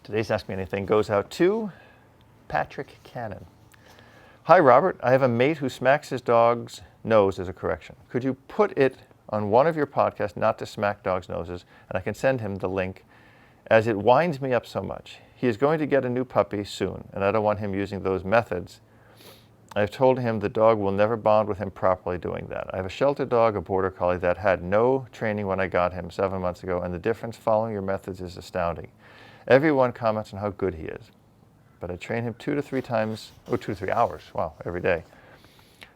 Today's Ask Me Anything goes out to Patrick Cannon. Hi, Robert. I have a mate who smacks his dog's nose as a correction. Could you put it on one of your podcasts not to smack dogs' noses, and I can send him the link, as it winds me up so much. He is going to get a new puppy soon, and I don't want him using those methods. I've told him the dog will never bond with him properly doing that. I have a shelter dog, a border collie, that had no training when I got him 7 months ago, and the difference following your methods is astounding. Everyone comments on how good he is, but I train him 2 to 3 hours, wow, every day.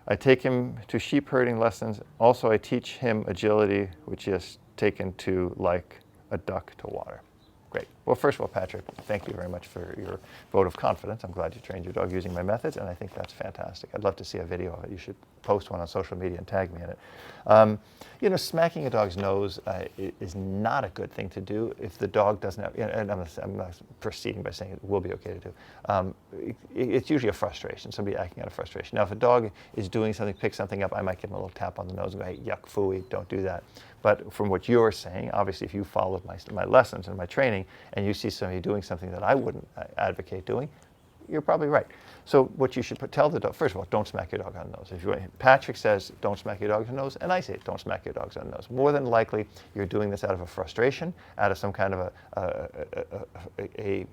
I take him to sheep herding lessons. Also, I teach him agility, which he has taken to like a duck to water. Great. Well, first of all, Patrick, thank you very much for your vote of confidence. I'm glad you trained your dog using my methods, and I think that's fantastic. I'd love to see a video of it. You should post one on social media and tag me in it. Smacking a dog's nose is not a good thing to do if the dog doesn't have, and I'm not proceeding by saying it will be okay to do. It's usually a frustration, somebody acting out of frustration. Now, if a dog is doing something, pick something up, I might give him a little tap on the nose and go, hey, yuck, phooey, don't do that. But from what you're saying, obviously, if you followed my lessons and my training, and you see somebody doing something that I wouldn't advocate doing, you're probably right. So what you should tell the dog, first of all, don't smack your dog on the nose. Patrick says, don't smack your dog on the nose, and I say, don't smack your dogs on the nose. More than likely, you're doing this out of a frustration, out of some kind of a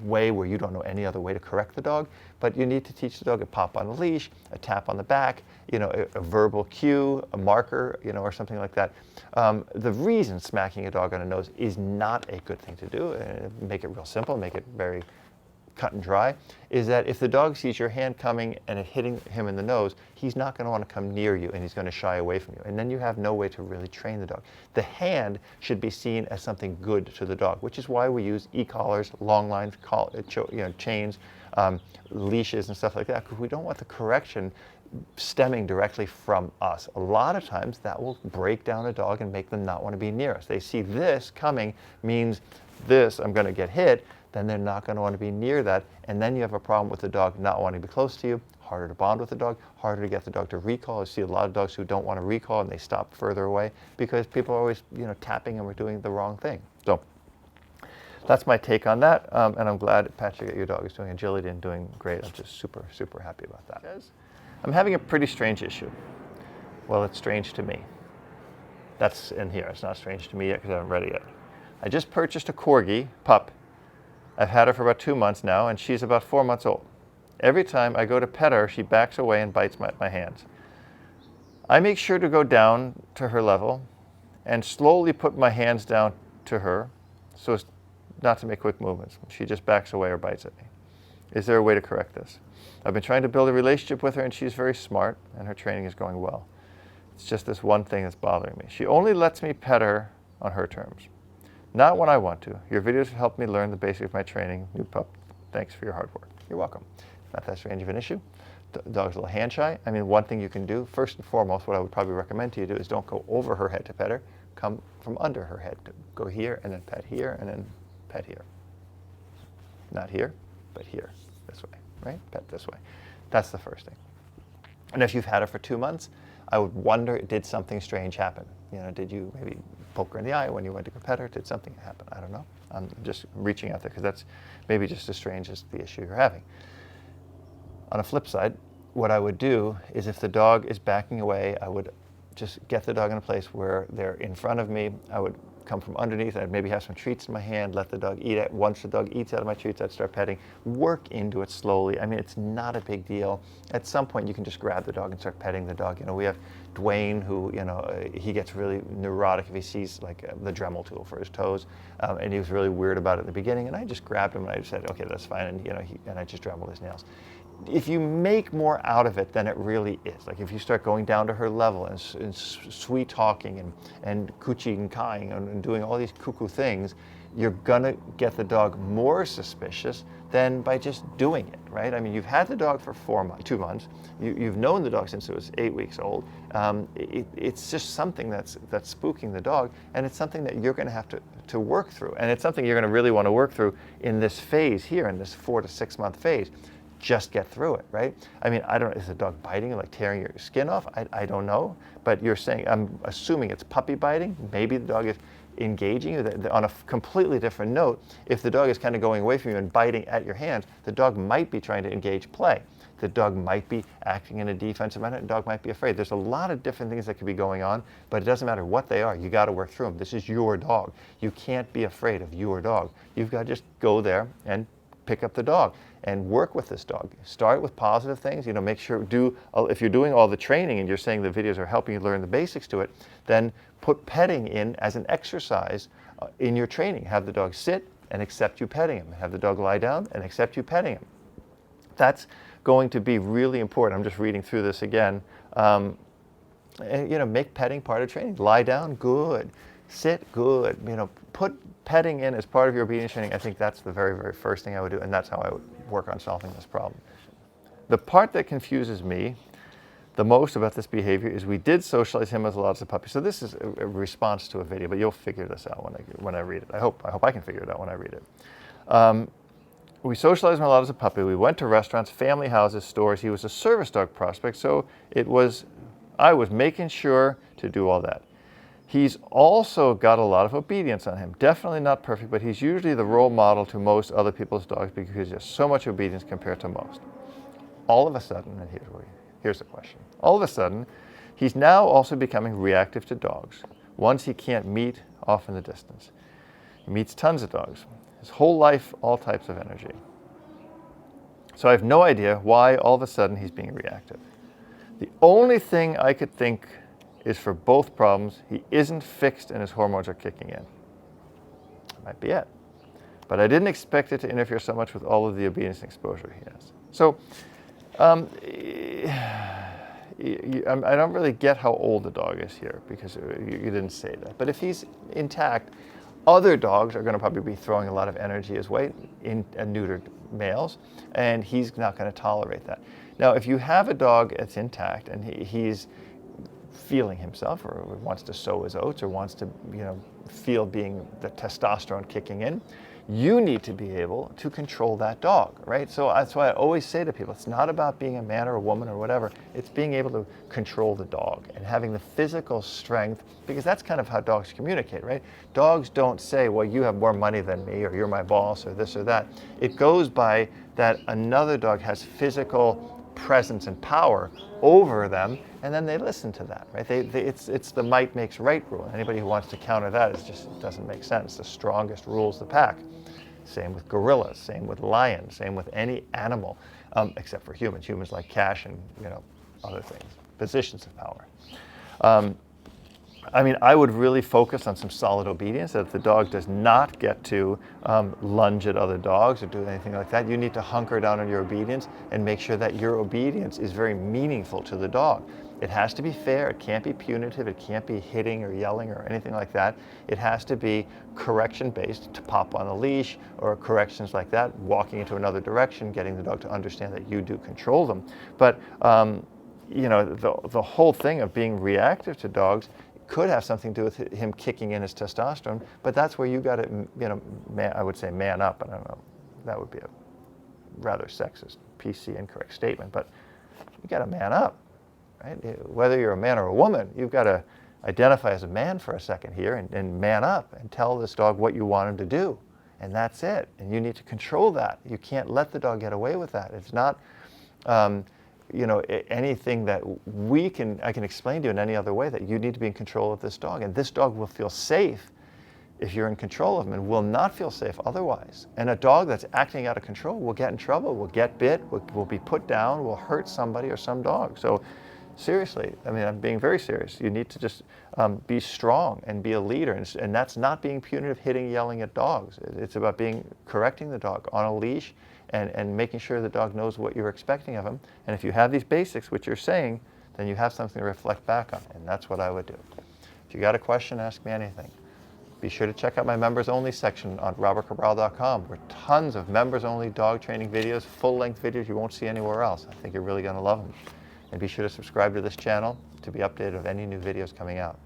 way where you don't know any other way to correct the dog, but you need to teach the dog a pop on the leash, a tap on the back, a verbal cue, a marker, or something like that. The reason smacking a dog on the nose is not a good thing to do, make it real simple, make it very cut and dry, is that if the dog sees your hand coming and it hitting him in the nose, he's not going to want to come near you and he's going to shy away from you. And then you have no way to really train the dog. The hand should be seen as something good to the dog, which is why we use e-collars, long lines, chains, leashes and stuff like that, because we don't want the correction stemming directly from us. A lot of times that will break down a dog and make them not want to be near us. They see this coming means this, I'm going to get hit, then they're not going to want to be near that, and then you have a problem with the dog not wanting to be close to you, harder to bond with the dog, harder to get the dog to recall. I see a lot of dogs who don't want to recall and they stop further away because people are always tapping them or doing the wrong thing. So that's my take on that, and I'm glad, Patrick, that your dog is doing agility and doing great. I'm just super, super happy about that. I'm having a pretty strange issue. Well, it's strange to me. That's in here. It's not strange to me yet because I haven't read it yet. I just purchased a Corgi pup. I've had her for about 2 months now, and she's about 4 months old. Every time I go to pet her, she backs away and bites my hands. I make sure to go down to her level and slowly put my hands down to her so as not to make quick movements. She just backs away or bites at me. Is there a way to correct this? I've been trying to build a relationship with her, and she's very smart, and her training is going well. It's just this one thing that's bothering me. She only lets me pet her on her terms. Not when I want to. Your videos have helped me learn the basics of my training. New pup, thanks for your hard work. You're welcome. Not that strange of an issue. Dog's a little hand shy. I mean, one thing you can do, first and foremost, what I would probably recommend to you do is don't go over her head to pet her. Come from under her head. Go here, and then pet here, and then pet here. Not here, but here, this way, right? Pet this way. That's the first thing. And if you've had her for 2 months, I would wonder, did something strange happen? Did you maybe poke her in the eye when you went to go pet her? Did something happen? I don't know. I'm just reaching out there because that's maybe just as strange as the issue you're having. On a flip side, what I would do is if the dog is backing away, I would just get the dog in a place where they're in front of me. I would come from underneath. I'd maybe have some treats in my hand, let the dog eat it. Once the dog eats out of my treats, I'd start petting. Work into it slowly. I mean, it's not a big deal. At some point, you can just grab the dog and start petting the dog. We have Dwayne, who, he gets really neurotic if he sees like the Dremel tool for his toes. And he was really weird about it in the beginning. And I just grabbed him and I just said, okay, that's fine. And, and I just Dremeled his nails. If you make more out of it than it really is, like if you start going down to her level and sweet talking and coochie and kaaing and doing all these cuckoo things, you're gonna get the dog more suspicious than by just doing it, right? I mean, you've had the dog for 2 months. You've known the dog since it was 8 weeks old. It's just something that's spooking the dog, and it's something that you're gonna have to work through. And it's something you're gonna really wanna work through in this phase here, in this 4 to 6 month phase. just get through it, right? I mean, I don't, is the dog biting you, like tearing your skin off? I don't know, but you're saying, I'm assuming it's puppy biting. Maybe the dog is engaging you. On a completely different note, if the dog is kind of going away from you and biting at your hands, the dog might be trying to engage play. The dog might be acting in a defensive manner, and the dog might be afraid. There's a lot of different things that could be going on, but it doesn't matter what they are. You got to work through them. This is your dog. You can't be afraid of your dog. You've got to just go there and pick up the dog and work with this dog. Start with positive things, make sure, if you're doing all the training and you're saying the videos are helping you learn the basics to it, then put petting in as an exercise in your training. Have the dog sit and accept you petting him. Have the dog lie down and accept you petting him. That's going to be really important. I'm just reading through this again. And, make petting part of training. Lie down, good. Sit, good. Put petting in as part of your obedience training. I think that's the very, very first thing I would do, and that's how I would work on solving this problem. The part that confuses me the most about this behavior is we did socialize him as lots of puppies. So this is a response to a video, but you'll figure this out when I read it. I hope I can figure it out when I read it. We socialized him a lot as a puppy. We went to restaurants, family houses, stores. He was a service dog prospect, so I was making sure to do all that. He's also got a lot of obedience on him. Definitely not perfect, but he's usually the role model to most other people's dogs because he has so much obedience compared to most. All of a sudden, and here's the question. All of a sudden, he's now also becoming reactive to dogs. Ones he can't meet off in the distance. He meets tons of dogs. His whole life, all types of energy. So I have no idea why all of a sudden he's being reactive. The only thing I could think is for both problems, he isn't fixed and his hormones are kicking in. Might be it. But I didn't expect it to interfere so much with all of the obedience and exposure he has. So I don't really get how old the dog is here because you didn't say that. But if he's intact, other dogs are going to probably be throwing a lot of energy his way in neutered males, and he's not going to tolerate that. Now, if you have a dog that's intact and he's feeling himself or wants to sow his oats or wants to feel being the testosterone kicking in, you need to be able to control that dog, right? So that's why I always say to people, it's not about being a man or a woman or whatever, it's being able to control the dog and having the physical strength, because that's kind of how dogs communicate, right? Dogs don't say, well, you have more money than me, or you're my boss, or this or that. It goes by that another dog has physical presence and power over them, and then they listen to that, right? It's the might makes right rule. Anybody who wants to counter that it doesn't make sense. The strongest rules the pack. Same with gorillas, same with lions, same with any animal, except for humans. Humans like cash and other things, positions of power. I would really focus on some solid obedience. That if the dog does not get to lunge at other dogs or do anything like that, you need to hunker down on your obedience and make sure that your obedience is very meaningful to the dog. It has to be fair. It can't be punitive. It can't be hitting or yelling or anything like that. It has to be correction-based, to pop on a leash or corrections like that, walking into another direction, getting the dog to understand that you do control them. But the whole thing of being reactive to dogs could have something to do with him kicking in his testosterone, but that's where you got to, I would say man up. I don't know, that would be a rather sexist, PC incorrect statement, but you got to man up, right? Whether you're a man or a woman, you've got to identify as a man for a second here and man up and tell this dog what you want him to do, and that's it. And you need to control that. You can't let the dog get away with that. It's not anything that I can explain to you in any other way, that you need to be in control of this dog. And this dog will feel safe if you're in control of him and will not feel safe otherwise. And a dog that's acting out of control will get in trouble, will get bit, will be put down, will hurt somebody or some dog. So seriously, I'm being very serious. You need to just be strong and be a leader. And that's not being punitive, hitting, yelling at dogs. It's about correcting the dog on a leash and making sure the dog knows what you're expecting of him. And if you have these basics, which you're saying, then you have something to reflect back on. And that's what I would do. If you got a question, ask me anything. Be sure to check out my members only section on robertcabral.com, where tons of members only dog training videos, full-length videos you won't see anywhere else. I think you're really going to love them. And be sure to subscribe to this channel to be updated of any new videos coming out.